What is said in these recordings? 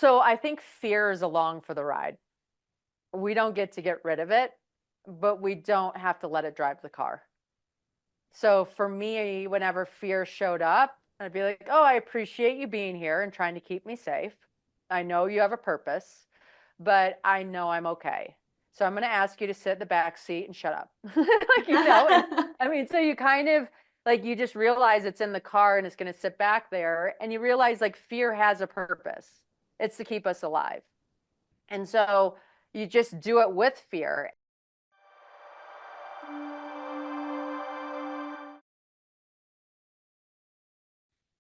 So I think fear is along for the ride. We don't get rid of it, but we don't have to let it drive the car. So for me, whenever fear showed up, I'd be like, oh, I appreciate you being here and trying to keep me safe. I know you have a purpose, but I know I'm okay. So I'm going to ask you to sit in the back seat and shut up. And I mean, so you kind of like, you just realize it's in the car and it's going to sit back there. And you realize like fear has a purpose. It's to keep us alive. And so you just do it with fear.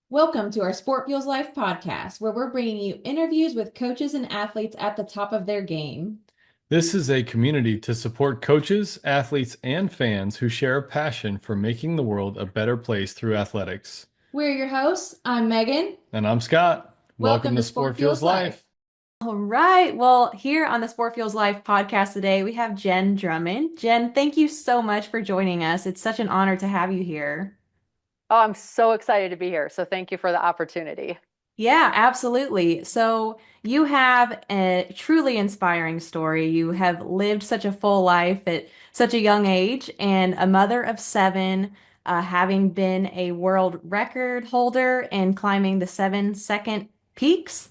Welcome to our Sport Fuels Life podcast, where we're bringing you interviews with coaches and athletes at the top of their game. This is a community to support coaches, athletes, and fans who share a passion for making the world a better place through athletics. We're your hosts. I'm Megan. And I'm Scott. Welcome Welcome to to Sport Sport Fuels Fuels Life. Life. All right. Well, here on the Sport Fuels Life podcast today, we have Jenn Drummond. Jenn, thank you so much for joining us. It's such an honor to have you here. Oh, I'm so excited to be here. So thank you for the opportunity. Yeah, absolutely. So you have a truly inspiring story. You have lived such a full life at such a young age, and a mother of seven, having been a world record holder and climbing the 7 second peaks,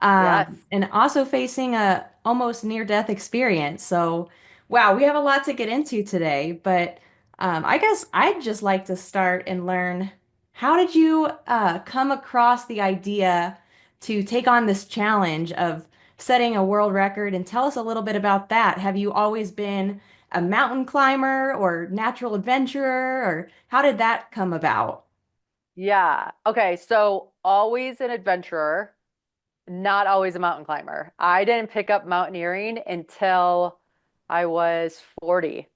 Yes. and also facing a almost near-death experience. So, wow, we have a lot to get into today, but I guess I'd just like to start and learn. How did you come across the idea to take on this challenge of setting a world record? And tell us a little bit about that. Have you always been a mountain climber or natural adventurer, or how did that come about? Yeah. Okay. So always an adventurer, not always a mountain climber. I didn't pick up mountaineering until I was 40.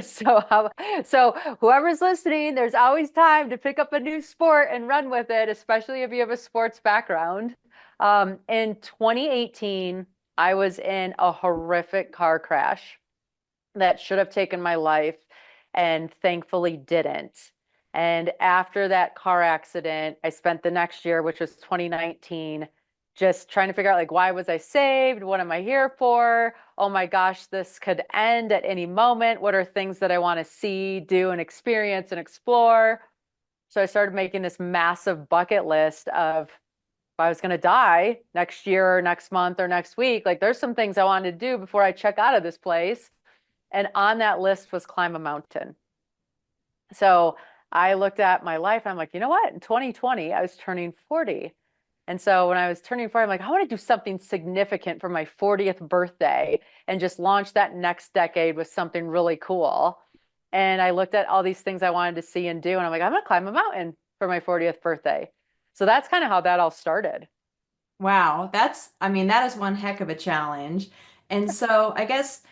So, so whoever's listening, there's always time to pick up a new sport and run with it, especially if you have a sports background. In 2018, I was in a horrific car crash that should have taken my life and thankfully didn't. And after that car accident, I spent the next year, which was 2019, just trying to figure out like why was I saved? What am I here for? Oh my gosh, this could end at any moment. What are things that I want to see, do, and experience and explore? So I started making this massive bucket list of if I was going to die next year or next month or next week, like there's some things I wanted to do before I check out of this place. And on that list was climb a mountain. So I looked at my life and I'm like, you know what? In 2020, I was turning 40. And so when I was turning 40, I'm like, I want to do something significant for my 40th birthday and just launch that next decade with something really cool. And I looked at all these things I wanted to see and do. And I'm like, I'm going to climb a mountain for my 40th birthday. So that's kind of how that all started. Wow, I mean, that is one heck of a challenge. And so I guess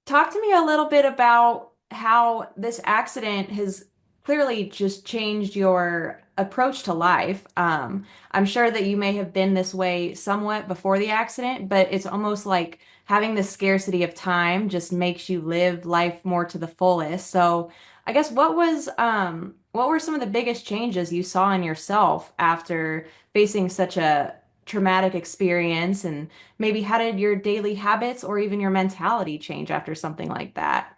talk to me a little bit about how this accident has clearly just changed your approach to life. I'm sure that you may have been this way somewhat before the accident, but it's almost like having the scarcity of time just makes you live life more to the fullest. So, I guess what were some of the biggest changes you saw in yourself after facing such a traumatic experience, and maybe how did your daily habits or even your mentality change after something like that?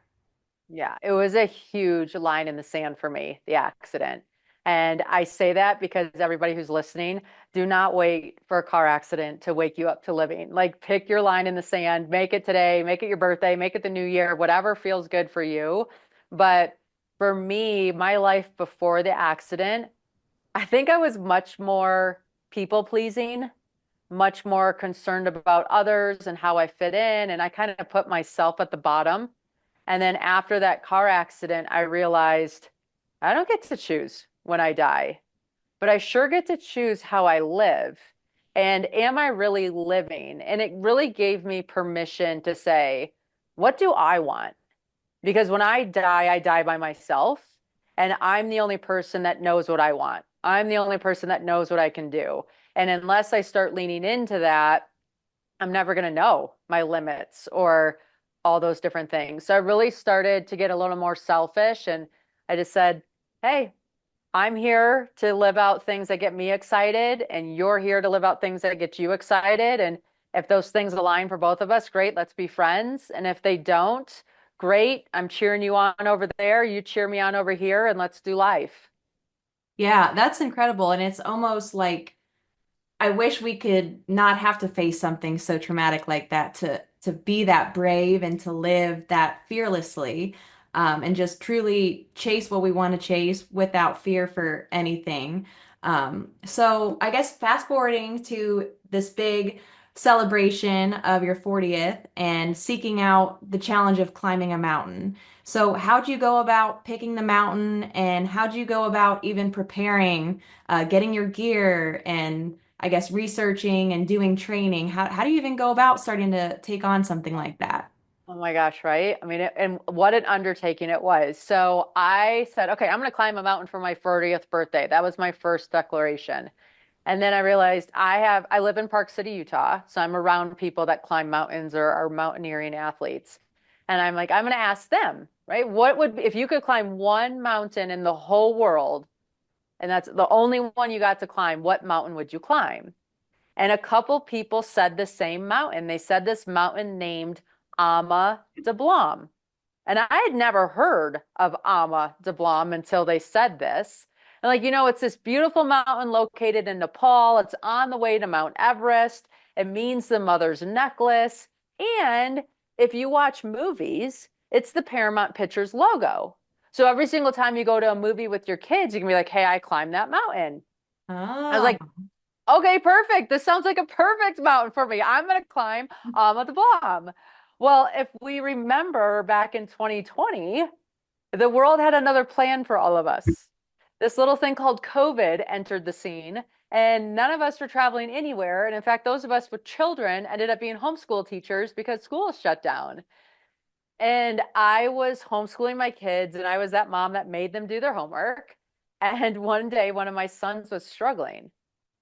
Yeah, it was a huge line in the sand for me, the accident. And I say that because everybody who's listening, do not wait for a car accident to wake you up to living. Like, pick your line in the sand, make it today, make it your birthday, make it the new year, whatever feels good for you. But for me, my life before the accident, I think I was much more people pleasing, much more concerned about others and how I fit in. And I kind of put myself at the bottom. And then after that car accident, I realized I don't get to choose when I die, but I sure get to choose how I live. And am I really living? And it really gave me permission to say, what do I want? Because when I die by myself, and I'm the only person that knows what I want. I'm the only person that knows what I can do. And unless I start leaning into that, I'm never going to know my limits or all those different things. So I really started to get a little more selfish and I just said, hey, I'm here to live out things that get me excited, and you're here to live out things that get you excited. And if those things align for both of us, great, let's be friends. And if they don't, great, I'm cheering you on over there. You cheer me on over here, and let's do life. Yeah, that's incredible. And it's almost like I wish we could not have to face something so traumatic like that to be that brave and to live that fearlessly, and just truly chase what we want to chase without fear for anything. So I guess fast forwarding to this big celebration of your 40th and seeking out the challenge of climbing a mountain. So how'd you go about picking the mountain, and how'd you go about even preparing, getting your gear and I guess researching and doing training? How do you even go about starting to take on something like that? Oh my gosh, right? I mean, and what an undertaking it was. So I said, okay, I'm going to climb a mountain for my 40th birthday. That was my first declaration. And then I realized I live in Park City, Utah. So I'm around people that climb mountains or are mountaineering athletes. And I'm like, I'm going to ask them, right? What would, if you could climb one mountain in the whole world, and that's the only one you got to climb, what mountain would you climb? And a couple people said the same mountain. They said this mountain named Ama de Blanc. And I had never heard of Ama de Blanc until they said this. And like, it's this beautiful mountain located in Nepal. It's on the way to Mount Everest. It means the mother's necklace. And if you watch movies, it's the Paramount Pictures logo. So every single time you go to a movie with your kids, you can be like, hey, I climbed that mountain. I was Oh, like, okay, perfect. This sounds like a perfect mountain for me. I'm going to climb Ama de Blanc. Well, if we remember back in 2020, the world had another plan for all of us. This little thing called COVID entered the scene, and none of us were traveling anywhere. And in fact, those of us with children ended up being homeschool teachers because school shut down. And I was homeschooling my kids, and I was that mom that made them do their homework. And one day, one of my sons was struggling.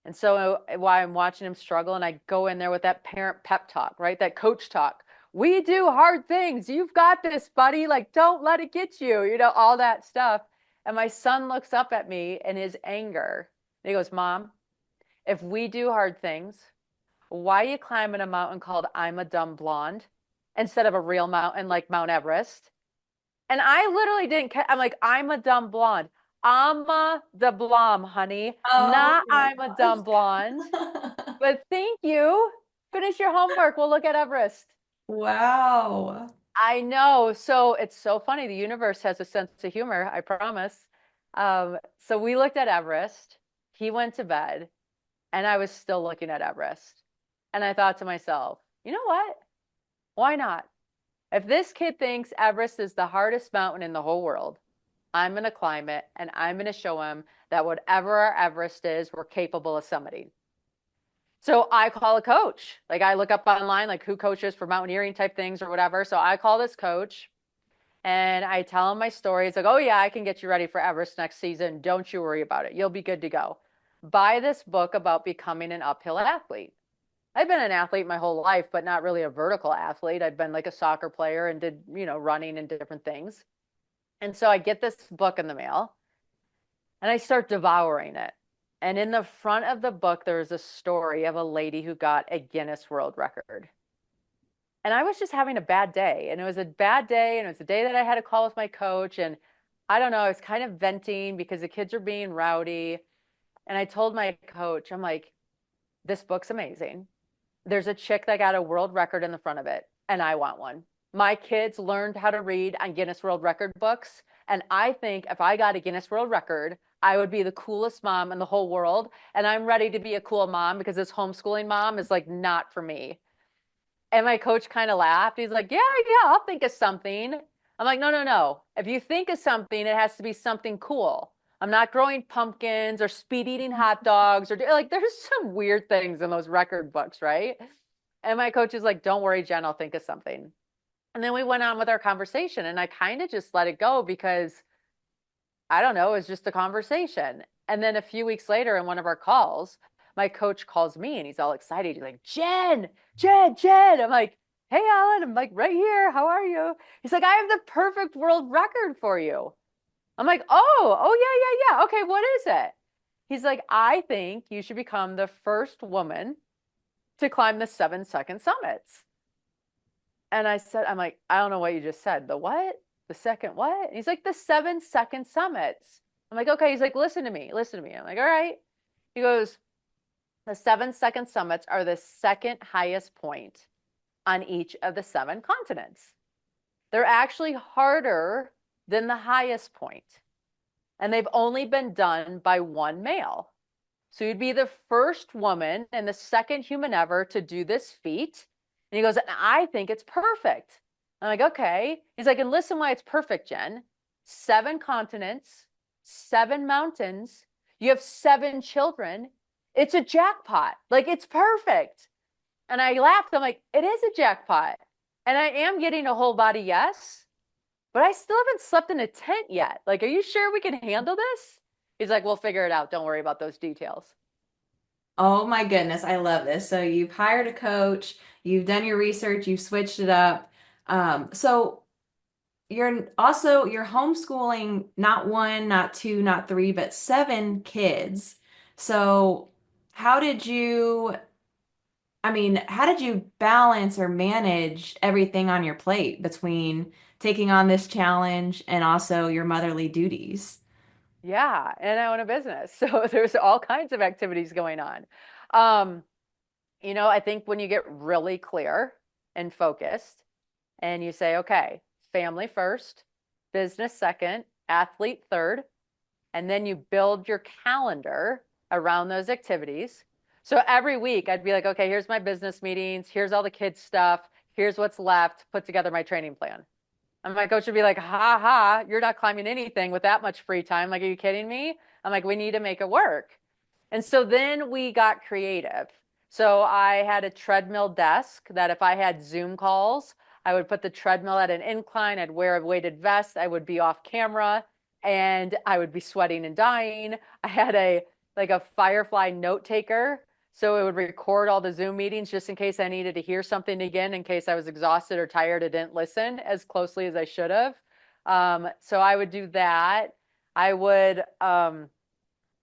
And so while I'm watching him struggle, and I go in there with that parent pep talk, right? That coach talk. We do hard things. You've got this, buddy. Like, don't let it get you, all that stuff. And my son looks up at me in his anger. And he goes, Mom, if we do hard things, why are you climbing a mountain called I'm a Dumb Blonde instead of a real mountain like Mount Everest? And I literally didn't I'm like, I'm a dumb blonde. I'm a the blonde, honey. oh Not my I'm a dumb blonde. gosh. But thank you. Finish your homework. We'll look at Everest. Wow. I know. So it's so funny. The universe has a sense of humor, I promise. So we looked at Everest. He went to bed, and I was still looking at Everest. And I thought to myself, you know what? Why not? If this kid thinks Everest is the hardest mountain in the whole world, I'm going to climb it, and I'm going to show him that whatever our Everest is, we're capable of summiting. So I call a coach. Like I look up online, like who coaches for mountaineering type things or whatever. So I call this coach and I tell him my story. It's like, oh yeah, I can get you ready for Everest next season. Don't you worry about it. You'll be good to go. Buy this book about becoming an uphill athlete. I've been an athlete my whole life, but not really a vertical athlete. I've been like a soccer player and did, running and different things. And so I get this book in the mail and I start devouring it. And in the front of the book, there's a story of a lady who got a Guinness World Record. And I was just having a bad day. And it was a bad day. And it was a day that I had a call with my coach. And I don't know, I was kind of venting because the kids are being rowdy. And I told my coach, I'm like, this book's amazing. There's a chick that got a world record in the front of it, and I want one. My kids learned how to read on Guinness World Record books, and I think if I got a Guinness World Record, I would be the coolest mom in the whole world. And I'm ready to be a cool mom because this homeschooling mom is like not for me. And my coach kind of laughed. He's like, yeah, yeah, I'll think of something. I'm like, no, no, no. If you think of something, it has to be something cool. I'm not growing pumpkins or speed eating hot dogs or like there's some weird things in those record books, right? And my coach is like, don't worry, Jen, I'll think of something. And then we went on with our conversation and I kind of just let it go because I don't know, it was just a conversation. And then a few weeks later in one of our calls, my coach calls me and he's all excited. He's like, Jen, Jen, Jen. I'm like, hey, Alan. I'm like, right here. How are you? He's like, I have the perfect world record for you. I'm like, oh, yeah, yeah, yeah. Okay, what is it? He's like, I think you should become the first woman to climb the 7 second summits. And I said, I'm like, I don't know what you just said. The what? The second what? And he's like, the 7 second summits. I'm like, okay. He's like, listen to me, listen to me. I'm like, all right. He goes, the 7 second summits are the second highest point on each of the 7 continents. They're actually harder than the highest point, and they've only been done by one male. So you'd be the first woman and the second human ever to do this feat. And he goes, and I think it's perfect. I'm like, okay. He's like, and listen why it's perfect, Jen. 7 continents, 7 mountains. You have 7 children. It's a jackpot. Like, it's perfect. And I laughed. I'm like, it is a jackpot. And I am getting a whole body yes, but I still haven't slept in a tent yet. Like, are you sure we can handle this? He's like, we'll figure it out. Don't worry about those details. Oh my goodness, I love this. So you've hired a coach, you've done your research, you've switched it up. So you're homeschooling not one, not two, not three, but 7 kids. So how did you, how did you balance or manage everything on your plate between taking on this challenge and also your motherly duties? Yeah, and I own a business. So there's all kinds of activities going on. Um, I think when you get really clear and focused and you say, okay, family first, business second, athlete third, and then you build your calendar around those activities. So every week I'd be like, okay, here's my business meetings, here's all the kids' stuff, here's what's left, put together my training plan. And my coach would be like, ha ha, you're not climbing anything with that much free time. Like, are you kidding me? I'm like, we need to make it work. And so then we got creative. So I had a treadmill desk that if I had Zoom calls, I would put the treadmill at an incline. I'd wear a weighted vest. I would be off camera and I would be sweating and dying. I had a Firefly note taker. So it would record all the Zoom meetings just in case I needed to hear something again, in case I was exhausted or tired and didn't listen as closely as I should have. So I would do that. I would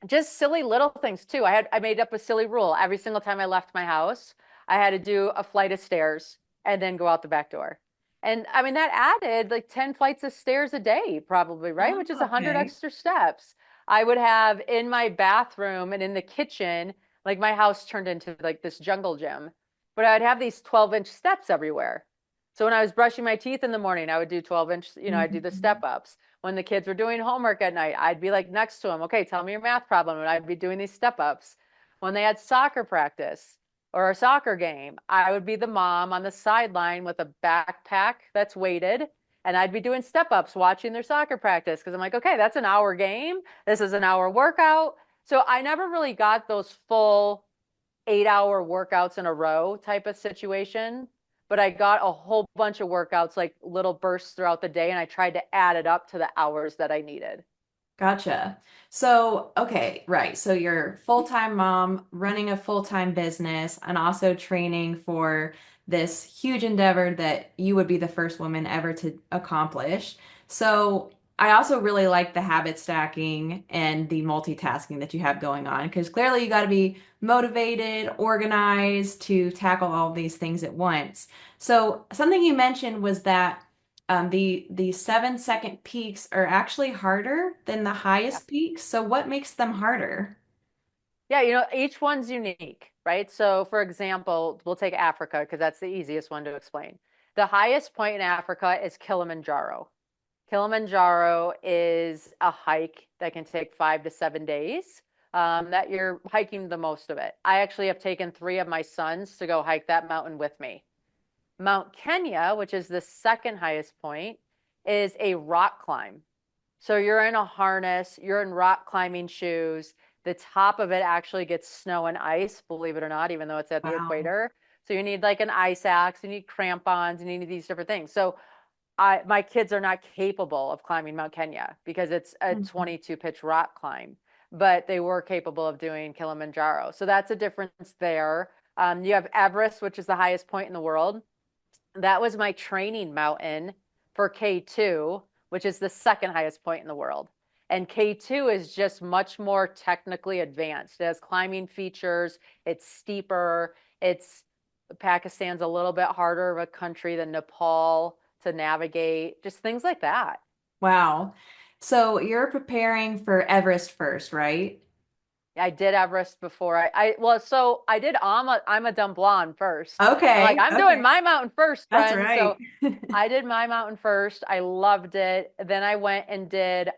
just silly little things too. I made up a silly rule. Every single time I left my house, I had to do a flight of stairs and then go out the back door. And I mean that added like 10 flights of stairs a day probably, right? Oh, Which is 100 okay. extra steps. I would have in my bathroom and in the kitchen, like my house turned into like this jungle gym, but I'd have these 12-inch steps everywhere. So when I was brushing my teeth in the morning, I would do 12-inch, I'd do the step Mhm. ups. When the kids were doing homework at night, I'd be like next to them, okay, tell me your math problem. And I'd be doing these step ups. When they had soccer practice or a soccer game, I would be the mom on the sideline with a backpack that's weighted. And I'd be doing step ups watching their soccer practice because I'm like, okay, that's an hour game. This is an hour workout. So I never really got those full 8 hour workouts in a row type of situation, but I got a whole bunch of workouts, like little bursts throughout the day, and I tried to add it up to the hours that I needed. Gotcha. So, okay, right. So you're full-time mom, running a full-time business, and also training for this huge endeavor that you would be the first woman ever to accomplish. So I also really like the habit stacking and the multitasking that you have going on because clearly you got to be motivated, organized to tackle all these things at once. So something you mentioned was that the 7 second peaks are actually harder than the Yeah. highest peaks. So what makes them harder? Yeah, each one's unique, right? So, for example, we'll take Africa because that's the easiest one to explain. The highest point in Africa is Kilimanjaro. Kilimanjaro is a hike that can take 5 to 7 days, that you're hiking the most of it. I actually have taken three of my sons to go hike that mountain with me. Mount Kenya, which is the second highest point, is a rock climb. So you're in a harness, you're in rock climbing shoes. The top of it actually gets snow and ice, believe it or not, even though it's at the Wow. equator. So you need like an ice axe, you need crampons, and you need these different things. So my kids are not capable of climbing Mount Kenya because it's a Mhm. 22 pitch rock climb, but they were capable of doing Kilimanjaro. So that's a difference there. You have Everest, which is the highest point in the world. That was my training mountain for K2, which is the second highest point in the world. And K2 is just much more technically advanced. It has climbing features, it's steeper, it's Pakistan's a little bit harder of a country than Nepal to navigate, just things like that. Wow. So you're preparing for Everest first, right? I did Everest before. So I did I'm a dumb blonde first. I'm like, Okay, I'm doing okay. my mountain first, That's friend. right. So I did my mountain first. I loved it. Then I went and did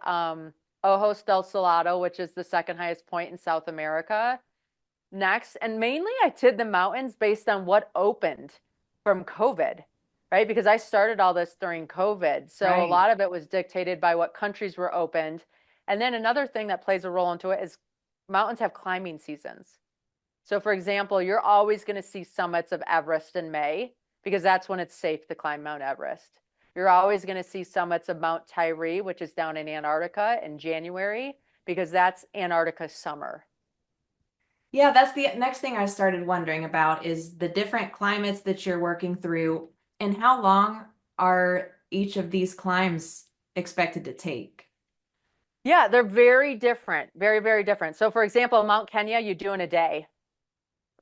Ojos del Salado, which is the second highest point in South America next. And mainly I did the mountains based on what opened from COVID, right? Because I started all this during COVID. So a Right. lot of it was dictated by what countries were opened. And then another thing that plays a role into it is mountains have climbing seasons. So, for example, you're always going to see summits of Everest in May because that's when it's safe to climb Mount Everest. You're always going to see summits of Mount Tyree, which is down in Antarctica, in January because that's Antarctica summer. Yeah, that's the next thing I started wondering about is the different climates that you're working through and how long are each of these climbs expected to take? Yeah, they're very different, very, very different. So, for example, Mount Kenya, you do in a day.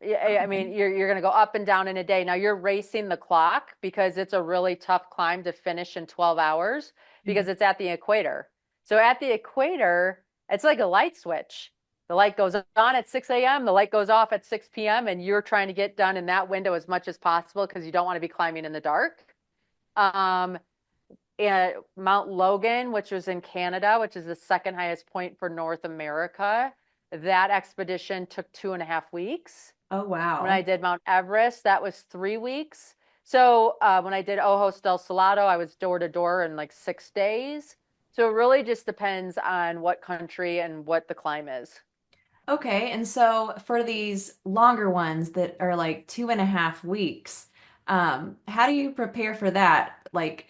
Yeah, I Okay. mean, you're going to go up and down in a day. Now you're racing the clock because it's a really tough climb to finish in 12 hours because Mhm. it's at the equator. So at the equator, it's like a light switch. The light goes on at 6 a.m., the light goes off at 6 p.m., and you're trying to get done in that window as much as possible because you don't want to be climbing in the dark. Um, and Mount Logan, which was in Canada, which is the second highest point for North America, that expedition took 2.5 weeks. Oh, When I wow. did Mount Everest, that was 3 weeks. So when I did Ojos del Salado, I was door to door in like 6 days. So it really just depends on what country and what the climb is. Okay, and so for these longer ones that are like 2.5 weeks, how do you prepare for that? Like,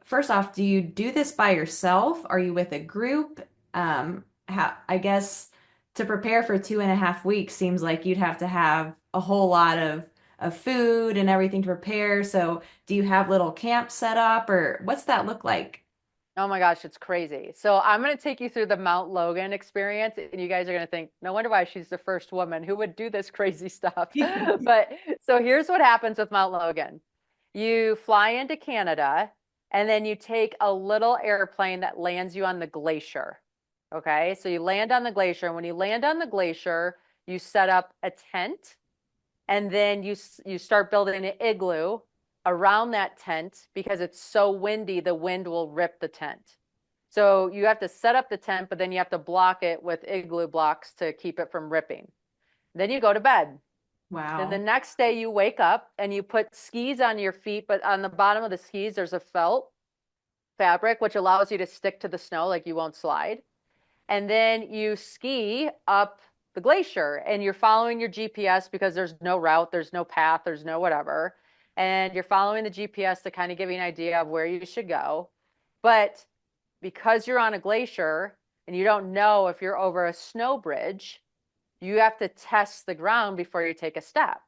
first off, do you do this by yourself? Are you with a group? I guess to prepare for 2.5 weeks seems like you'd have to have a whole lot of food and everything to prepare. So do you have little camps set up or what's that look like? Oh my gosh, it's crazy. So I'm going to take you through the Mount Logan experience, and you guys are going to think, no wonder why she's the first woman who would do this crazy stuff. But so here's what happens with Mount Logan. You fly into Canada, and then you take a little airplane that lands you on the glacier. Okay, so you land on the glacier, and when you land on the glacier, you set up a tent and then you start building an igloo around that tent because it's so windy, the wind will rip the tent. So you have to set up the tent, but then you have to block it with igloo blocks to keep it from ripping. Then you go to bed. Then the Wow. next day you wake up and you put skis on your feet, but on the bottom of the skis, there's a felt fabric, which allows you to stick to the snow like you won't slide. And then you ski up the glacier and you're following your GPS because there's no route, there's no path, there's no whatever. And you're following the GPS to kind of give you an idea of where you should go. But because you're on a glacier and you don't know if you're over a snow bridge, you have to test the ground before you take a step.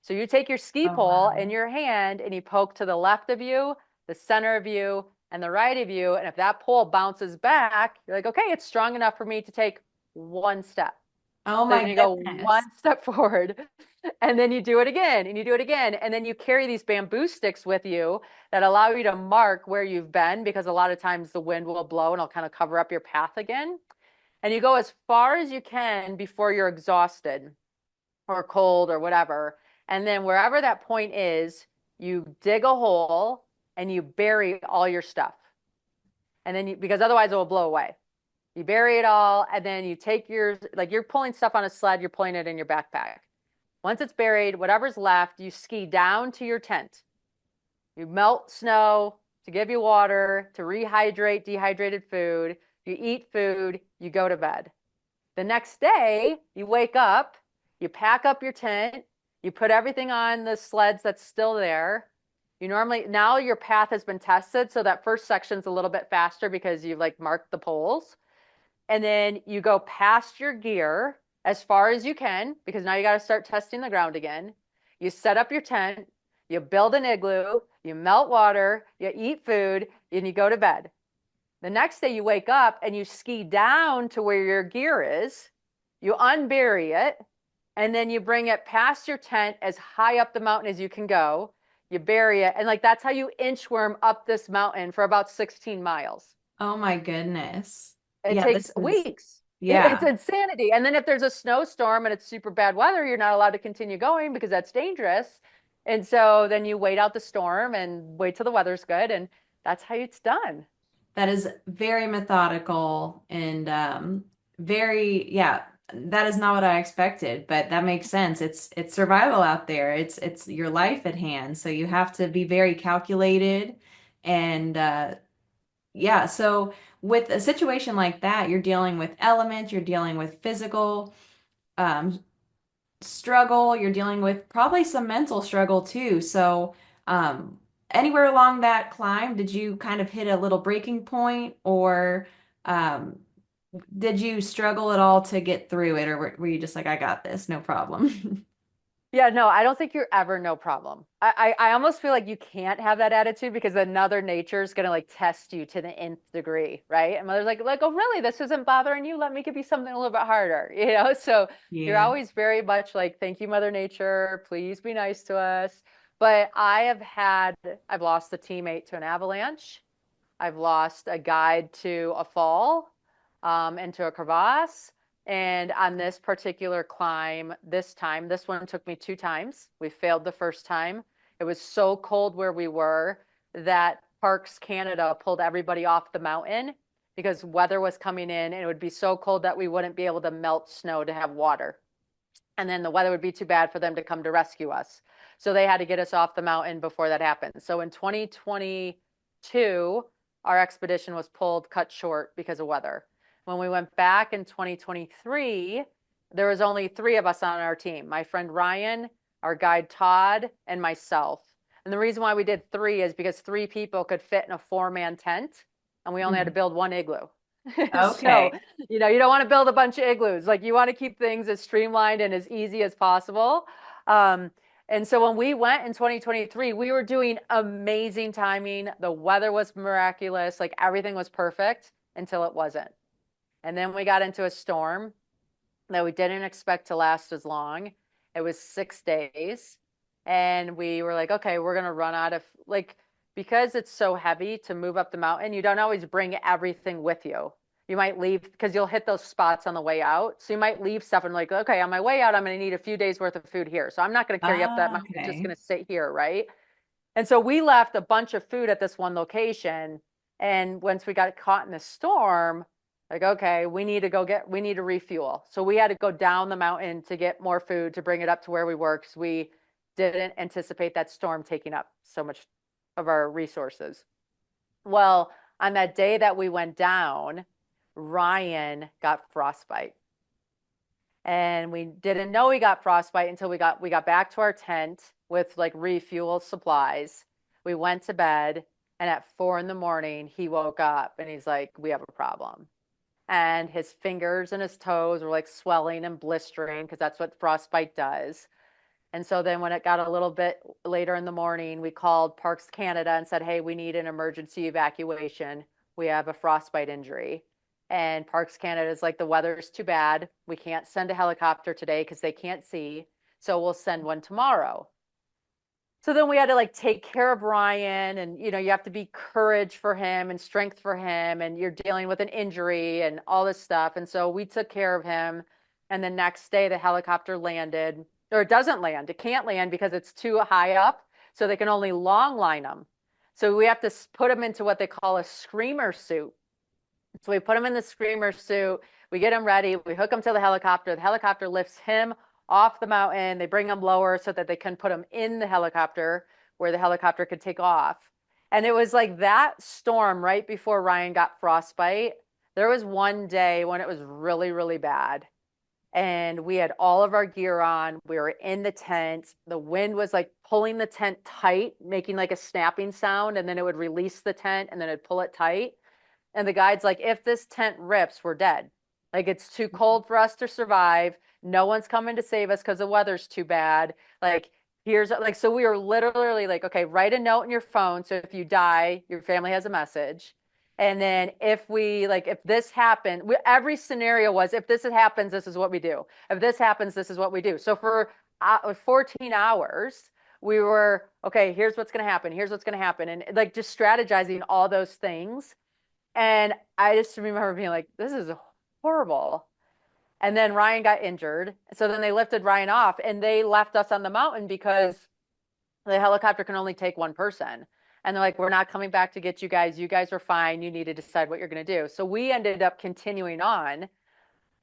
So you take your ski Oh, pole in wow. your hand and you poke to the left of you, the center of you, and the right of you. And if that pole bounces back, you're like, okay, it's strong enough for me to take one step. Oh So my then you go one goodness. step forward and then you do it again and you do it again. And then you carry these bamboo sticks with you that allow you to mark where you've been because a lot of times the wind will blow and it'll kind of cover up your path again. And you go as far as you can before you're exhausted or cold or whatever. And then wherever that point is, you dig a hole and you bury all your stuff. And then because otherwise it will blow away. You bury it all and then you take your, like you're pulling stuff on a sled, you're pulling it in your backpack. Once it's buried, whatever's left, you ski down to your tent. You melt snow to give you water, to rehydrate dehydrated food. You eat food, you go to bed. The next day, you wake up, you pack up your tent, you put everything on the sleds that's still there. You normally, now your path has been tested, so that first section's a little bit faster because you've like marked the poles. And then you go past your gear as far as you can because now you got to start testing the ground again. You set up your tent, you build an igloo, you melt water, you eat food, and you go to bed. The next day you wake up and you ski down to where your gear is, you unbury it, and then you bring it past your tent as high up the mountain as you can go. You bury it, and like that's how you inchworm up this mountain for about 16 miles. Oh my goodness. It Yeah, takes this is, weeks. It's yeah, insanity. And then if there's a snowstorm and it's super bad weather, you're not allowed to continue going because that's dangerous. And so then you wait out the storm and wait till the weather's good, and that's how it's done. that is very methodical and very, yeah, that is not what I expected, but that makes sense. It's survival out there. It's your life at hand. So you have to be very calculated and yeah, so with a situation like that, you're dealing with elements, you're dealing with physical um, struggle, you're dealing with probably some mental struggle too. So, anywhere along that climb, did you kind of hit a little breaking point, or um, did you struggle at all to get through it, or were you just like, I got this, no problem? Yeah, no, I don't think you're ever no problem. I almost feel like you can't have that attitude because then Mother Nature is gonna like test you to the nth degree, right? And Mother's like, oh really? This isn't bothering you? Let me give you something a little bit harder, you know? So you're Yeah. always very much like, thank you, Mother Nature. Please be nice to us. But I've lost a teammate to an avalanche. I've lost a guide to a fall, and to a crevasse. And on this particular climb, this one took me 2 times. We failed the first time. It was so cold where we were that Parks Canada pulled everybody off the mountain because weather was coming in and it would be so cold that we wouldn't be able to melt snow to have water. And then the weather would be too bad for them to come to rescue us. So they had to get us off the mountain before that happened. So in 2022, our expedition was cut short because of weather. When we went back in 2023, there was only 3 of us on our team. My friend Ryan, our guide Todd, and myself. And the reason why we did 3 is because 3 people could fit in a 4-man tent, and we only had to Mhm. build one igloo. So, Okay. you don't want to build a bunch of igloos. Like you want to keep things as streamlined and as easy as possible. Um, and so when we went in 2023, we were doing amazing timing. The weather was miraculous. Like everything was perfect until it wasn't. And then we got into a storm that we didn't expect to last as long. It was 6 days. And we were like, okay, we're going to run out of, like, because it's so heavy to move up the mountain, you don't always bring everything with you. You might leave because you'll hit those spots on the way out. So you might leave stuff and like, okay, on my way out, I'm going to need a few days worth of food here. So I'm not going to carry up that Ah, mountain. It's just okay. going to sit here, right? And so we left a bunch of food at this one location. And once we got caught in the storm, like, okay, we need to refuel. So we had to go down the mountain to get more food to bring it up to where we were because we didn't anticipate that storm taking up so much of our resources. Well, on that day that we went down, Ryan got frostbite. And we didn't know he got frostbite until we got back to our tent with like refuel supplies. We went to bed, and at 4 in the morning he woke up and he's like, we have a problem. And his fingers and his toes were like swelling and blistering because that's what frostbite does. And so then when it got a little bit later in the morning, we called Parks Canada and said, hey, we need an emergency evacuation. We have a frostbite injury. And Parks Canada is like, the weather's too bad. We can't send a helicopter today because they can't see. So we'll send one tomorrow. So then we had to like take care of Ryan, and you have to be courage for him and strength for him, and you're dealing with an injury and all this stuff. And so we took care of him. And the next day the helicopter landed, or it doesn't land. It can't land because it's too high up. So they can only long line them. So we have to put him into what they call a screamer suit. So we put him in the screamer suit. We get him ready. We hook him to the helicopter. The helicopter lifts him off the mountain. They bring him lower so that they can put him in the helicopter where the helicopter could take off. And it was like that storm right before Ryan got frostbite. There was one day when it was really, really bad. And we had all of our gear on. We were in the tent. The wind was like pulling the tent tight, making like a snapping sound. And then it would release the tent and then it'd pull it tight. And the guide's like, if this tent rips, we're dead. Like it's too cold for us to survive. No one's coming to save us because the weather's too bad. Like, here's like, so we were literally like, okay, write a note in your phone. So if you die, your family has a message. And then if we like, if this happened, every scenario was if this happens, this is what we do. If this happens, this is what we do. So for 14 hours, we were okay. Here's what's going to happen. Here's what's going to happen, and like just strategizing all those things. And I just remember being like, this is horrible. And then Ryan got injured. So then they lifted Ryan off and they left us on the mountain because the helicopter can only take one person. And they're like, we're not coming back to get you guys. You guys are fine. You need to decide what you're going to do. So we ended up continuing on.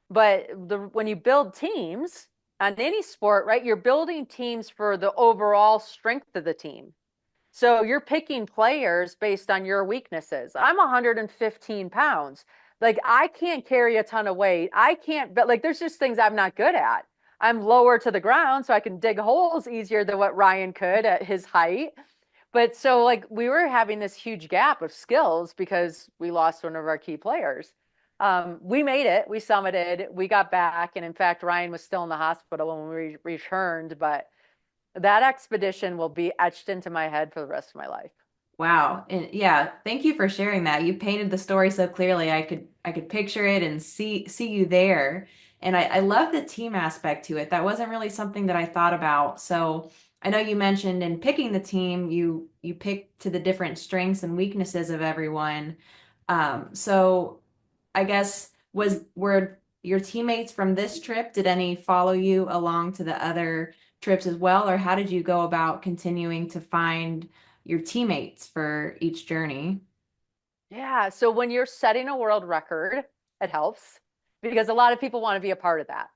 But when you build teams on any sport, right, you're building teams for the overall strength of the team. So you're picking players based on your weaknesses. I'm 115 pounds. Like I can't carry a ton of weight. I can't, but like there's just things I'm not good at. I'm lower to the ground, so I can dig holes easier than what Ryan could at his height. But so like we were having this huge gap of skills because we lost one of our key players. We made it, we summited, we got back, and in fact, Ryan was still in the hospital when we returned, but that expedition will be etched into my head for the rest of my life. Wow. And yeah, thank you for sharing that. You painted the story so clearly. I could picture it and see you there. And I love the team aspect to it. That wasn't really something that I thought about. So I know you mentioned in picking the team, you pick to the different strengths and weaknesses of everyone. So I guess were your teammates from this trip, did any follow you along to the other trips as well, or how did you go about continuing to find your teammates for each journey? Yeah. So when you're setting a world record, it helps because a lot of people want to be a part of that,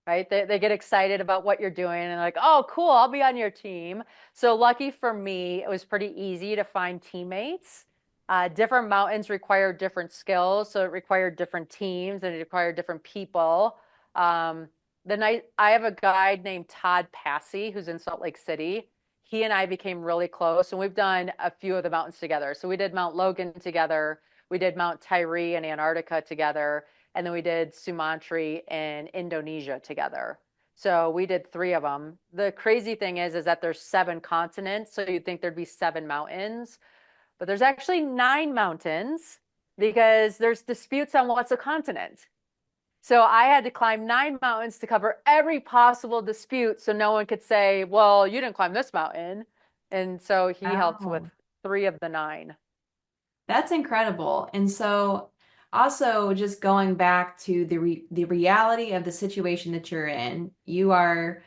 right? They get excited about what you're doing and like, oh, cool, I'll be on your team. So lucky for me, it was pretty easy to find teammates. Different mountains require different skills, so it required different teams and it required different people. Um, the night I have a guide named Todd Passy who's in Salt Lake City. He and I became really close, and we've done a few of the mountains together. So we did Mount Logan together, we did Mount Tyree in Antarctica together, and then we did Sumantri in Indonesia together. So we did three of them. The crazy thing is that there's seven continents, so you'd think there'd be seven mountains, but there's actually nine mountains because there's disputes on what's a continent. So I had to climb nine mountains to cover every possible dispute so no one could say, well, you didn't climb this mountain. And so he helped with Oh, three of the nine. that's incredible. And so also just going back to the reality of the situation that you're in, you are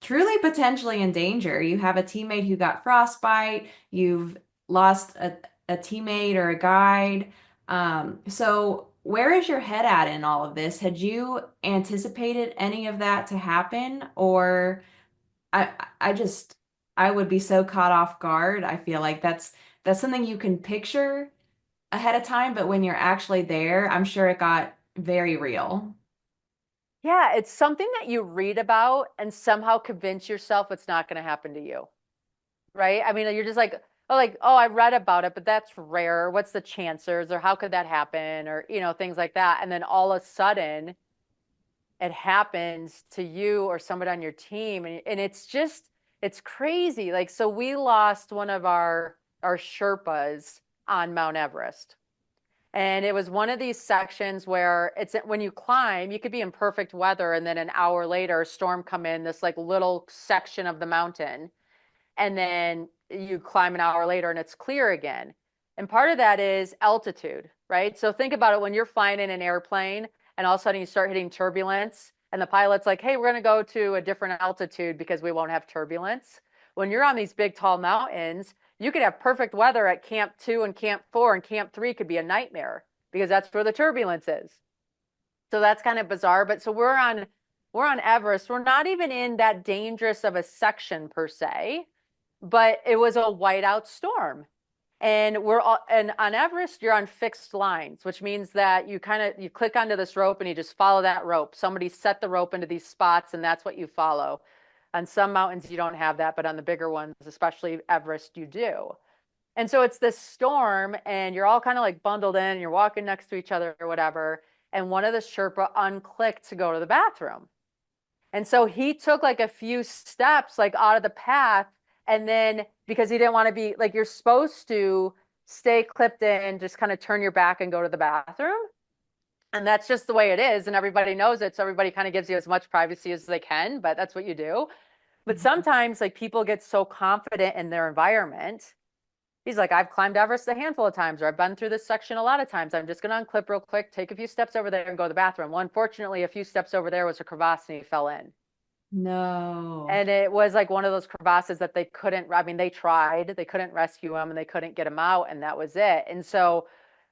truly potentially in danger. You have a teammate who got frostbite, you've lost a teammate or a guide. So where is your head at in all of this? Had you anticipated any of that to happen, or I just I would be so caught off guard. I feel like that's something you can picture ahead of time, but when you're actually there, I'm sure it got very real. Yeah, it's something that you read about and somehow convince yourself it's not going to happen to you, right? I mean, you're just like, oh, I read about it, but that's rare. What's the chances? Or how could that happen? Or, things like that. And then all of a sudden, it happens to you or somebody on your team. And it's crazy. Like, so we lost one of our Sherpas on Mount Everest. And it was one of these sections where it's when you climb, you could be in perfect weather, and then an hour later, a storm come in this like little section of the mountain, and then you climb an hour later and it's clear again. And part of that is altitude, right? So think about it when you're flying in an airplane and all of a sudden you start hitting turbulence, and the pilot's like, hey, we're going to go to a different altitude because we won't have turbulence. When you're on these big, tall mountains, you could have perfect weather at Camp 2 and Camp 4, and Camp 3 could be a nightmare because that's where the turbulence is. So that's kind of bizarre. But so we're on Everest. We're not even in that dangerous of a section per se, but it was a whiteout storm. And on Everest, you're on fixed lines, which means that you click onto this rope and you just follow that rope. Somebody set the rope into these spots and that's what you follow. On some mountains, you don't have that, but on the bigger ones, especially Everest, you do. And so it's this storm, and you're all kind of like bundled in, and you're walking next to each other or whatever. And one of the Sherpa unclicked to go to the bathroom. And so he took like a few steps like out of the path. And then because he didn't want to be like, you're supposed to stay clipped in, just kind of turn your back and go to the bathroom. And that's just the way it is. And everybody knows it. So everybody kind of gives you as much privacy as they can, but that's what you do. But Mhm. sometimes, like, people get so confident in their environment. He's like, I've climbed Everest a handful of times, or I've been through this section a lot of times. I'm just going to unclip real quick, take a few steps over there and go to the bathroom. Well, unfortunately, a few steps over there was a crevasse and he fell in. No. And it was like one of those crevasses that they couldn't, I mean, they tried, they couldn't rescue him and they couldn't get him out. And that was it. And so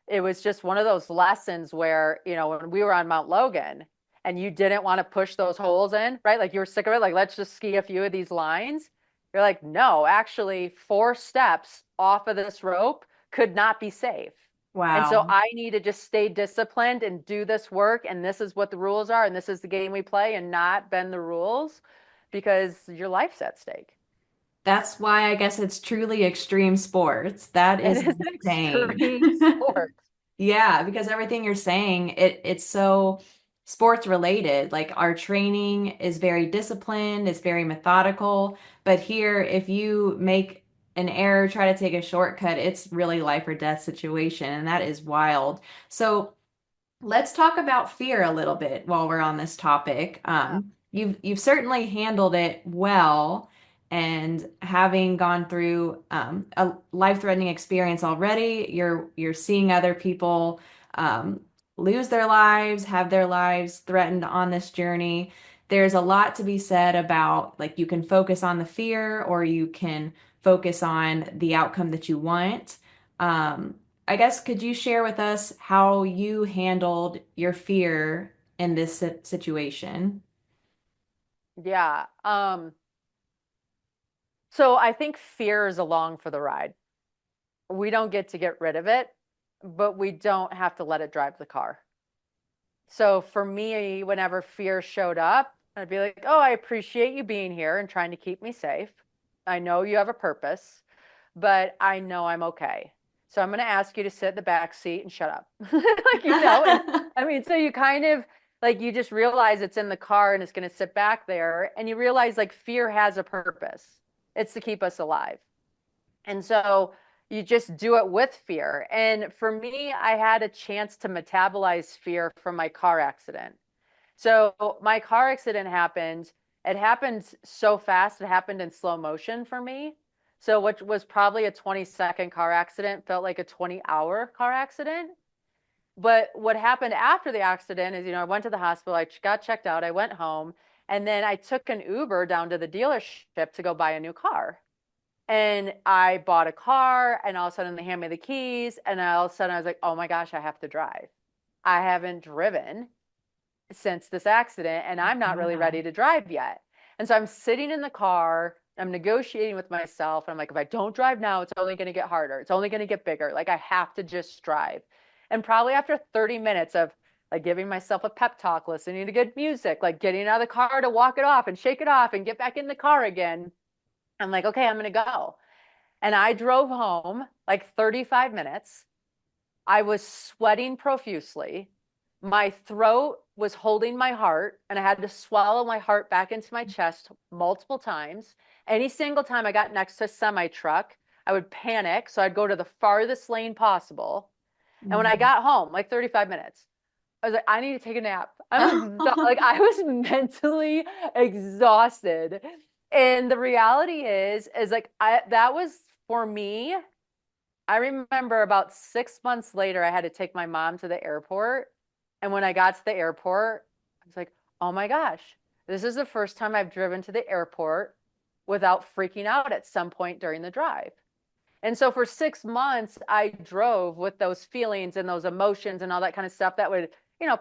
it was just one of those lessons where, when we were on Mount Logan and you didn't want to push those holes in, right? Like you were sick of it. Like, let's just ski a few of these lines. You're like, no, actually, 4 steps off of this rope could not be safe. And so Wow. I need to just stay disciplined and do this work. And this is what the rules are. And this is the game we play and not bend the rules because your life's at stake. That's why I guess it's truly extreme sports. That It is is an insane. extreme sport. Yeah, because everything you're saying, it's so sports related. Like our training is very disciplined, it's very methodical. But here, if you make an error, try to take a shortcut, it's really life or death situation, and that is wild. So let's talk about fear a little bit while we're on this topic. Yeah. You've certainly handled it well, and having gone through a life-threatening experience already, you're seeing other people um, lose their lives, have their lives threatened on this journey. There's a lot to be said about like you can focus on the fear or you can focus on the outcome that you want. Um, I guess could you share with us how you handled your fear in this situation? Yeah. So I think fear is along for the ride. We don't get to get rid of it, but we don't have to let it drive the car. So for me, whenever fear showed up, I'd be like, oh, I appreciate you being here and trying to keep me safe. I know you have a purpose, but I know I'm okay. So I'm going to ask you to sit in the back seat and shut up. And I mean, so you kind of like, you just realize it's in the car and it's going to sit back there. And you realize like fear has a purpose, it's to keep us alive. And so you just do it with fear. And for me, I had a chance to metabolize fear from my car accident. So my car accident happened. It happened so fast, it happened in slow motion for me. So what was probably a 20-second car accident felt like a 20-hour car accident. But what happened after the accident is, I went to the hospital, I got checked out, I went home, and then I took an Uber down to the dealership to go buy a new car. And I bought a car, and all of a sudden they hand me the keys, and all of a sudden I was like, oh my gosh, I have to drive. I haven't driven since this accident, and I'm not really Yeah. ready to drive yet. And so I'm sitting in the car, I'm negotiating with myself, and I'm like, if I don't drive now, it's only going to get harder. It's only going to get bigger. Like, I have to just drive. And probably after 30 minutes of like giving myself a pep talk, listening to good music, like getting out of the car to walk it off and shake it off and get back in the car again, I'm like, okay, I'm going to go. And I drove home like 35 minutes. I was sweating profusely. My throat was holding my heart, and I had to swallow my heart back into my chest multiple times. Any single time I got next to a semi truck, I would panic. So I'd go to the farthest lane possible. And when I Mhm. got home, like 35 minutes, I was like, I need to take a nap. Like I was mentally exhausted. And the reality is like that was for me. I remember about 6 months later, I had to take my mom to the airport. And when I got to the airport, I was like, oh my gosh, this is the first time I've driven to the airport without freaking out at some point during the drive. And so for 6 months, I drove with those feelings and those emotions and all that kind of stuff that would,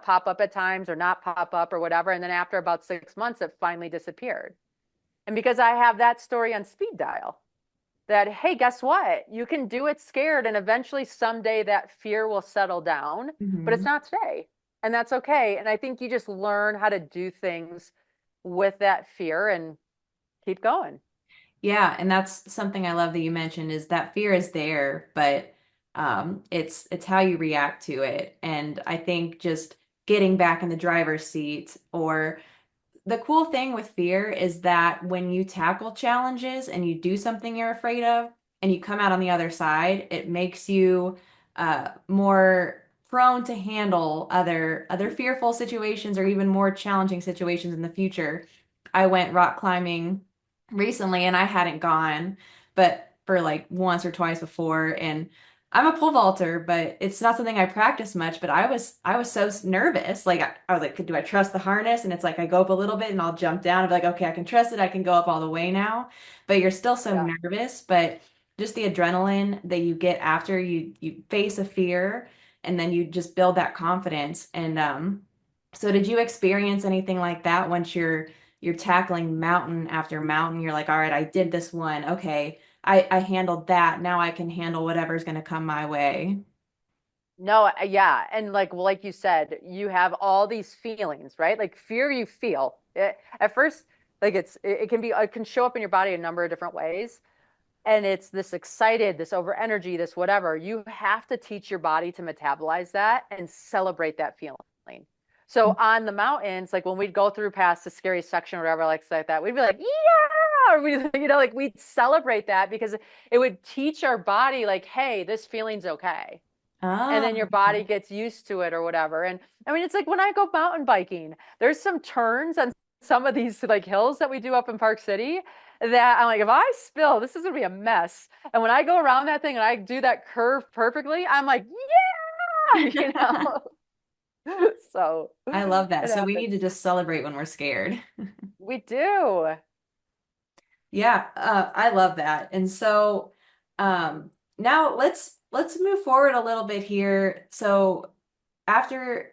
pop up at times or not pop up or whatever. And then after about 6 months, it finally disappeared. And because I have that story on speed dial, that, hey, guess what? You can do it scared, and eventually someday that fear will settle down, but it's Mhm. not today. And that's okay. And I think you just learn how to do things with that fear and keep going. Yeah, and that's something I love that you mentioned is that fear is there, but it's how you react to it. And I think just getting back in the driver's seat or the cool thing with fear is that when you tackle challenges and you do something you're afraid of, and you come out on the other side, it makes you more prone to handle other fearful situations or even more challenging situations in the future. I went rock climbing recently and I hadn't gone, but for like once or twice before. And I'm a pole vaulter, but it's not something I practice much. But I was so nervous. Like I was like, do I trust the harness? And it's like I go up a little bit and I'll jump down and be like, okay, I can trust it. I can go up all the way now. But you're still so Yeah. nervous. But just the adrenaline that you get after you face a fear and then you just build that confidence. And so did you experience anything like that once you're tackling mountain after mountain? You're like, all right, I did this one. Okay. I handled that. Now I can handle whatever's going to come my way. No, yeah. And like you said, you have all these feelings, right? Like fear you feel. At first, like it can be it can show up in your body a number of different ways. And it's this excited, this over energy, this whatever. You have to teach your body to metabolize that and celebrate that feeling. So on the mountains, like when we'd go through past the scary section or whatever, like that, we'd be like, yeah, or we, like we'd celebrate that because it would teach our body, like, hey, this feeling's okay. And then your Oh, body gets used to it or whatever. And I mean, it's like when I go mountain biking, there's some turns on some of these like hills that we do up in Park City that I'm like, if I spill, this is gonna be a mess. And when I go around that thing and I do that curve perfectly, I'm like, yeah, So I love it that. So we need happens. to just celebrate when we're scared. We do. Yeah, I love that. And so now let's move forward a little bit here. So after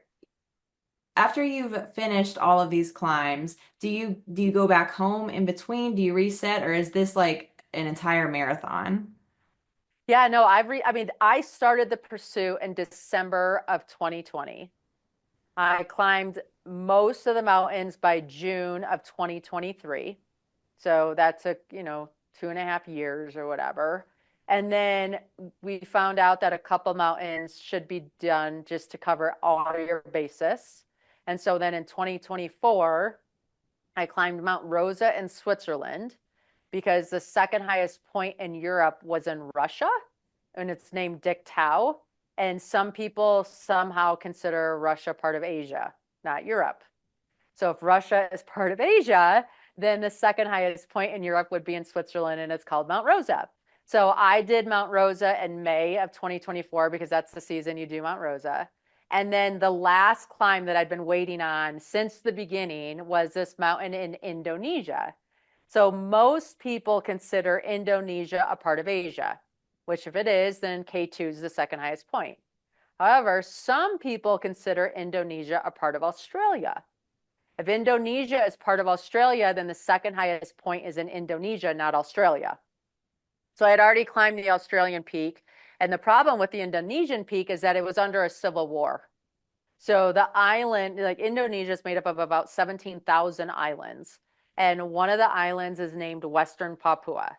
after you've finished all of these climbs, do you go back home in between? Do you reset, or is this like an entire marathon? Yeah, no, I mean, I started the pursuit in December of 2020. I climbed most of the mountains by June of 2023. So that took, 2.5 years or whatever. And then we found out that a couple mountains should be done just to cover all your bases. And so then in 2024, I climbed Mount Rosa in Switzerland because the second highest point in Europe was in Russia and it's named Dick Tau. And some people somehow consider Russia part of Asia, not Europe. So if Russia is part of Asia, then the second highest point in Europe would be in Switzerland and it's called Mount Rosa. So I did Mount Rosa in May of 2024 because that's the season you do Mount Rosa. And then the last climb that I'd been waiting on since the beginning was this mountain in Indonesia. So most people consider Indonesia a part of Asia, which if it is, then K2 is the second highest point. However, some people consider Indonesia a part of Australia. If Indonesia is part of Australia, then the second highest point is in Indonesia, not Australia. So I had already climbed the Australian peak. And the problem with the Indonesian peak is that it was under a civil war. So the island, like Indonesia, is made up of about 17,000 islands. And one of the islands is named Western Papua.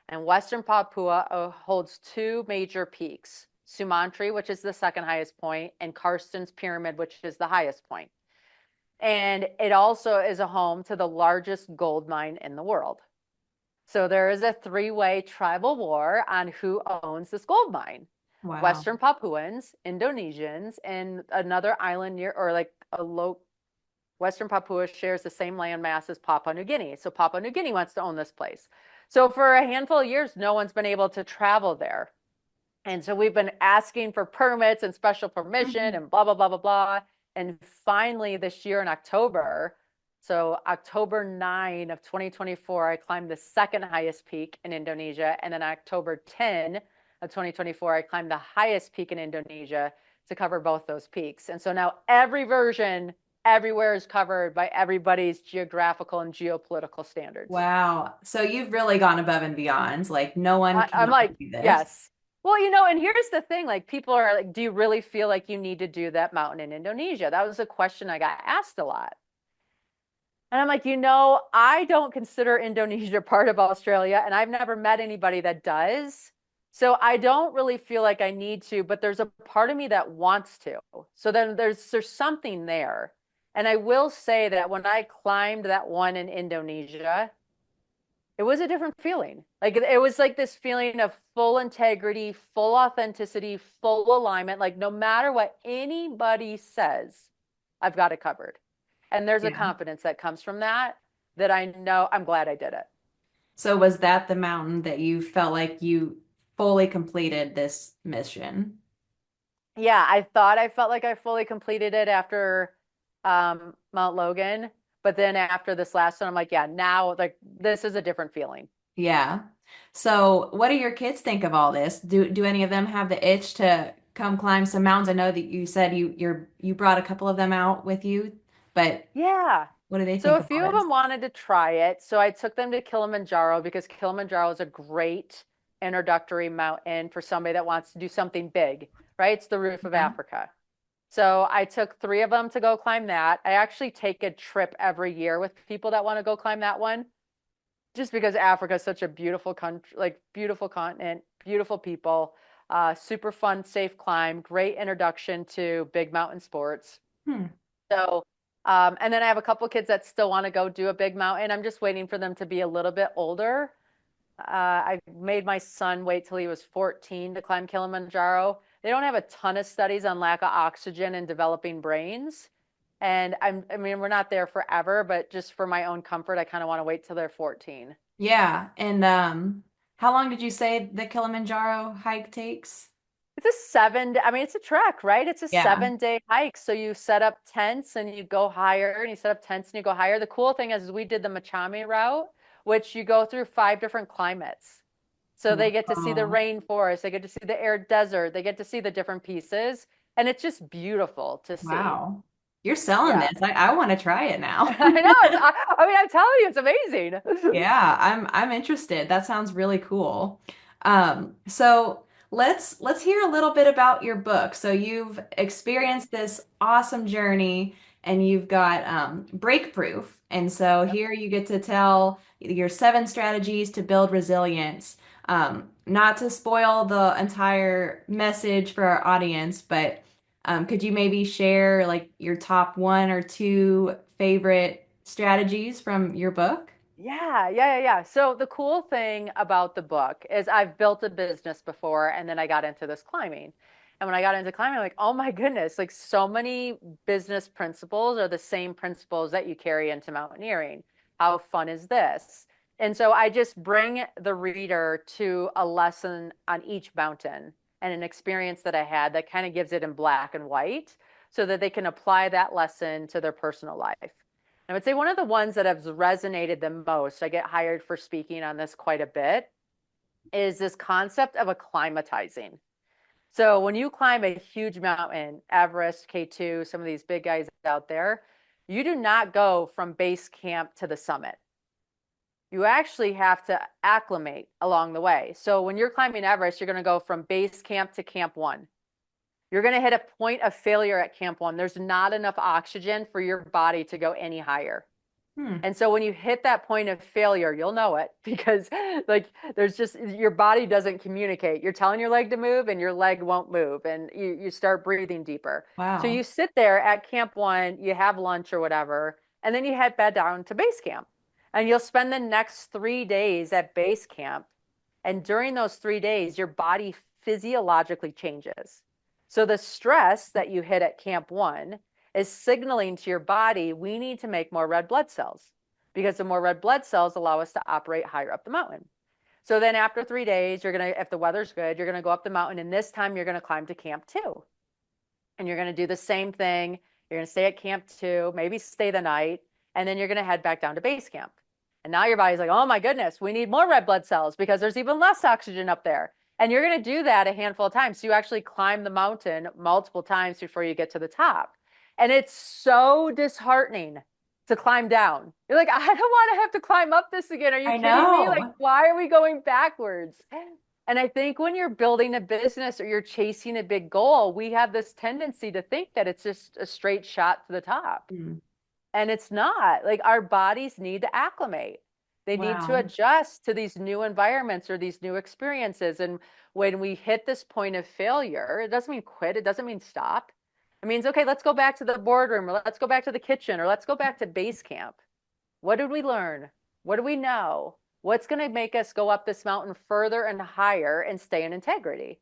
And Western Papua holds two major peaks, Sumantri, which is the second highest point, and Karsten's Pyramid, which is the highest point. And it also is a home to the largest gold mine in the world. So there is a three-way tribal war on who owns this gold mine. Wow. Western Papuans, Indonesians, and another island near, or like a low, Western Papua shares the same landmass as Papua New Guinea. So Papua New Guinea wants to own this place. So for a handful of years, no one's been able to travel there. And so we've been asking for permits and special permission and blah, blah, blah, blah, blah. And finally, this year in October, so October 9 of 2024, I climbed the second highest peak in Indonesia. And then October 10 of 2024, I climbed the highest peak in Indonesia to cover both those peaks. And so now every version everywhere is covered by everybody's geographical and geopolitical standards. Wow. So you've really gone above and beyond. Like no one I'm can like, do this. yes. Well, and here's the thing, like people are like, do you really feel like you need to do that mountain in Indonesia? That was a question I got asked a lot. And I'm like, I don't consider Indonesia part of Australia, and I've never met anybody that does. So I don't really feel like I need to, but there's a part of me that wants to. So then there's something there. And I will say that when I climbed that one in Indonesia, it was a different feeling. Like it was like this feeling of full integrity, full authenticity, full alignment. Like no matter what anybody says, I've got it covered. And there's a Yeah. confidence that comes from that that I know I'm glad I did it. So was that the mountain that you felt like you fully completed this mission? Yeah, I felt like I fully completed it after Mount Logan, but then after this last one, I'm like, yeah, now like this is a different feeling. Yeah. So what do your kids think of all this? Do any of them have the itch to come climb some mountains? I know that you said you brought a couple of them out with you, but Yeah. what do they So think a of all few of this? them wanted to try it. So I took them to Kilimanjaro because Kilimanjaro is a great introductory mountain for somebody that wants to do something big, right? It's the roof of Yeah. Africa. So I took three of them to go climb that. I actually take a trip every year with people that want to go climb that one, just because Africa is such a beautiful country, like beautiful continent, beautiful people, super fun, safe climb, great introduction to big mountain sports. Hmm. So, and then I have a couple kids that still want to go do a big mountain. I'm just waiting for them to be a little bit older. I made my son wait till he was 14 to climb Kilimanjaro. They don't have a ton of studies on lack of oxygen in developing brains. And I mean, we're not there forever, but just for my own comfort, I kind of want to wait till they're 14. Yeah. And how long did you say the Kilimanjaro hike takes? It's a I mean, it's a trek, right? It's a Yeah. 7 day hike. So you set up tents and you go higher and you set up tents and you go higher. The cool thing is we did the Machame route, which you go through 5 different climates. So they get to see the Wow. rainforest, they get to see the arid desert, they get to see the different pieces. And it's just beautiful to see. Wow. You're selling Yeah. this. I want to try it now. I know. I mean, I'm telling you, it's amazing. Yeah, I'm interested. That sounds really cool. So let's hear a little bit about your book. So you've experienced this awesome journey and you've got break proof. And so Yep. here you get to tell your 7 strategies to build resilience. Not to spoil the entire message for our audience, but could you maybe share like your top 1 or 2 favorite strategies from your book? Yeah. So the cool thing about the book is I've built a business before and then I got into this climbing. And when I got into climbing, I'm like, oh my goodness, like so many business principles are the same principles that you carry into mountaineering. How fun is this? And so I just bring the reader to a lesson on each mountain and an experience that I had that kind of gives it in black and white so that they can apply that lesson to their personal life. I would say one of the ones that has resonated the most, I get hired for speaking on this quite a bit, is this concept of acclimatizing. So when you climb a huge mountain, Everest, K2, some of these big guys out there, you do not go from base camp to the summit. You actually have to acclimate along the way. So when you're climbing Everest, you're going to go from base camp to camp one. You're going to hit a point of failure at camp one. There's not enough oxygen for your body to go any higher. Hmm. And so when you hit that point of failure, you'll know it because like there's just your body doesn't communicate. You're telling your leg to move and your leg won't move and you start breathing deeper. So you Wow. sit there at camp one, you have lunch or whatever, and then you head back down to base camp. And you'll spend the next 3 days at base camp. And during those 3 days, your body physiologically changes. So the stress that you hit at camp one is signaling to your body, we need to make more red blood cells because the more red blood cells allow us to operate higher up the mountain. So then after 3 days, you're going to, if the weather's good, you're going to go up the mountain. And this time you're going to climb to camp two. And you're going to do the same thing. You're going to stay at camp two, maybe stay the night, and then you're going to head back down to base camp. And now your body's like, oh my goodness, we need more red blood cells because there's even less oxygen up there. And you're going to do that a handful of times. So you actually climb the mountain multiple times before you get to the top. And it's so disheartening to climb down. You're like, I don't want to have to climb up this again. Are you I kidding me? Like, know. why are we going backwards? And I think when you're building a business or you're chasing a big goal, we have this tendency to think that it's just a straight shot to the top. Hmm. And it's not. Like our bodies need to acclimate. They need to Wow. adjust to these new environments or these new experiences. And when we hit this point of failure, it doesn't mean quit, it doesn't mean stop. It means, okay, let's go back to the boardroom or let's go back to the kitchen or let's go back to base camp. What did we learn? What do we know? What's going to make us go up this mountain further and higher and stay in integrity?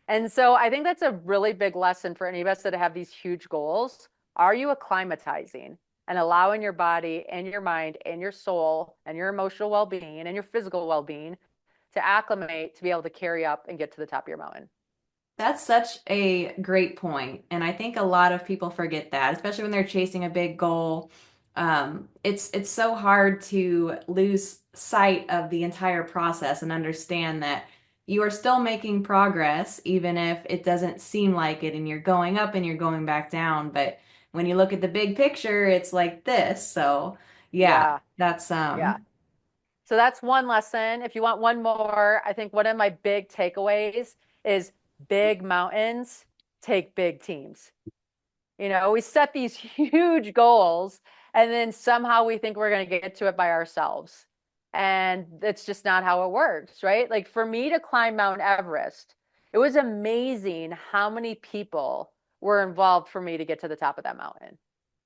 And so I think that's a really big lesson for any of us that have these huge goals. Are you acclimatizing and allowing your body and your mind and your soul and your emotional well-being and your physical well-being to acclimate to be able to carry up and get to the top of your mountain? That's such a great point. And I think a lot of people forget that, especially when they're chasing a big goal. It's so hard to lose sight of the entire process and understand that you are still making progress, even if it doesn't seem like it, and you're going up and you're going back down. But when you look at the big picture, it's like this. So yeah, Yeah, that's yeah. So that's one lesson. If you want one more, I think one of my big takeaways is big mountains take big teams. We set these huge goals and then somehow we think we're going to get to it by ourselves. And it's just not how it works, right? Like for me to climb Mount Everest, it was amazing how many people were involved for me to get to the top of that mountain,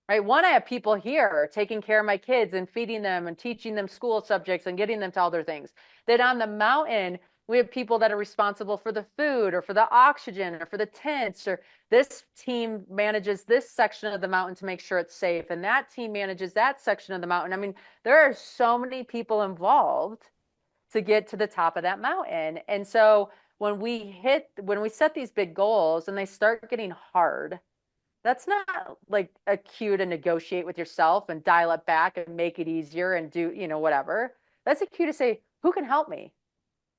right? One, I have people here taking care of my kids and feeding them and teaching them school subjects and getting them to all their things. Then on the mountain, we have people that are responsible for the food or for the oxygen or for the tents, or this team manages this section of the mountain to make sure it's safe, and that team manages that section of the mountain. I mean, there are so many people involved to get to the top of that mountain. And so when we set these big goals and they start getting hard, that's not like a cue to negotiate with yourself and dial it back and make it easier and do, whatever. That's a cue to say, who can help me?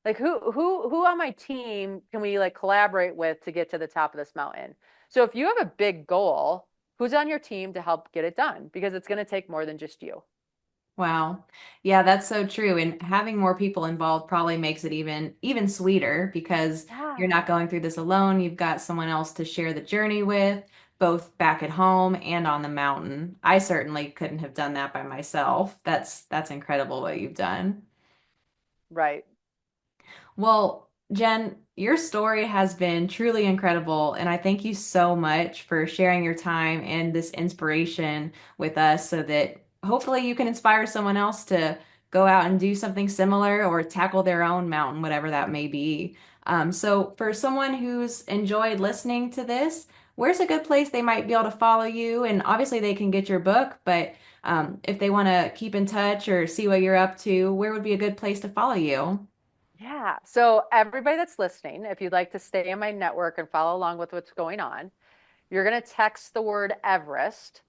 Like who on my team can we like collaborate with to get to the top of this mountain? So if you have a big goal, who's on your team to help get it done? Because it's going to take more than just you. Wow. Yeah, that's so true. And having more people involved probably makes it even sweeter because you're not Yeah. going through this alone. You've got someone else to share the journey with, both back at home and on the mountain. I certainly couldn't have done that by myself. That's incredible what you've done. Right. Well, Jen, your story has been truly incredible, and I thank you so much for sharing your time and this inspiration with us so that hopefully you can inspire someone else to go out and do something similar or tackle their own mountain, whatever that may be. So, for someone who's enjoyed listening to this, where's a good place they might be able to follow you? And obviously, they can get your book, but if they want to keep in touch or see what you're up to, where would be a good place to follow you? Yeah. So everybody that's listening, if you'd like to stay in my network and follow along with what's going on, you're going to text the word Everest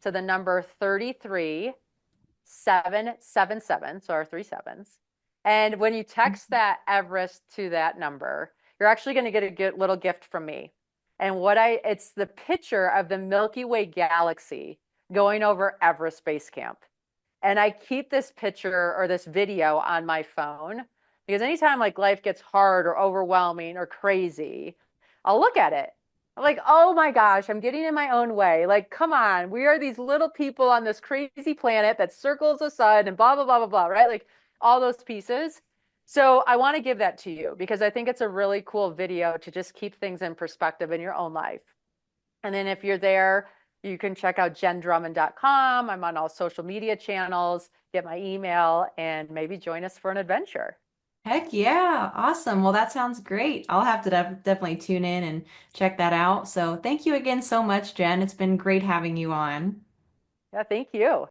to the number 33777. So our three sevens. And when you text that Everest to that number, you're actually going to get a good little gift from me. And it's the picture of the Milky Way galaxy going over Everest Base Camp. And I keep this picture or this video on my phone because anytime like life gets hard or overwhelming or crazy, I'll look at it. I'm like, oh my gosh, I'm getting in my own way. Like, come on, we are these little people on this crazy planet that circles the sun and blah, blah, blah, blah, blah, right? Like all those pieces. So I want to give that to you because I think it's a really cool video to just keep things in perspective in your own life. And then if you're there, you can check out jendrummond.com. I'm on all social media channels, get my email, and maybe join us for an adventure. Heck yeah. Awesome. Well, that sounds great. I'll have to definitely tune in and check that out. So thank you again so much, Jen. It's been great having you on. Yeah, thank you.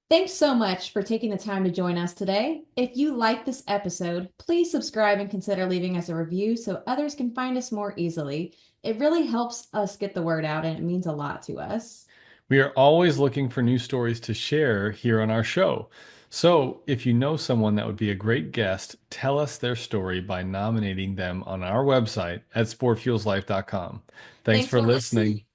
Thanks so much for taking the time to join us today. If you like this episode, please subscribe and consider leaving us a review so others can find us more easily. It really helps us get the word out and it means a lot to us. We are always looking for new stories to share here on our show. So if you know someone that would be a great guest, tell us their story by nominating them on our website at sportfuelslife.com. Thanks Thanks for for listening. listening.